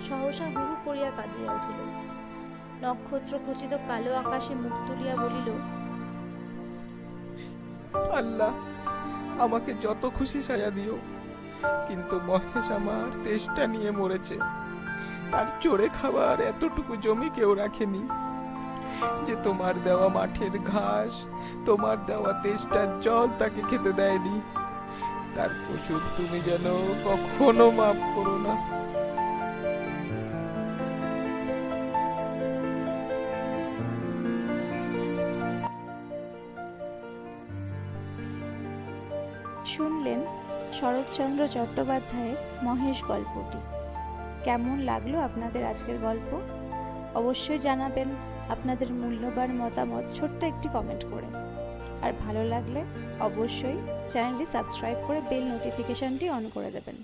সহসা হুহু করিয়া কাঁদিয়া উঠিল। নক্ষত্র খচিত কালো আকাশে মুখ তুলিয়া বলিল, আল্লাহ, আমাকে যত খুশি সাজা দিও, কিন্তু মহেশ আমার তেষ্টা নিয়ে মরেছে। তার চড়ে খাবার এতটুকু জমি কেউ রাখেনি যে তোমার দেওয়া মাঠের ঘাস, তোমার দেওয়া তেষ্টার জল তাকে খেতে দেয়নি। তার কসুর তুমি যেন কখনো মাফ করো না। শুনলেন শরৎচন্দ্র চট্টোপাধ্যায়ের মহেশ গল্পটি। কেমন লাগলো আপনাদের আজকের গল্প? অবশ্যই জানাবেন আপনাদের মূল্যবান মতামত ছোট্ট একটি কমেন্ট করে। আর ভালো লাগলে অবশ্যই চ্যানেলটি সাবস্ক্রাইব করে বেল নোটিফিকেশনটি অন করে দেবেন।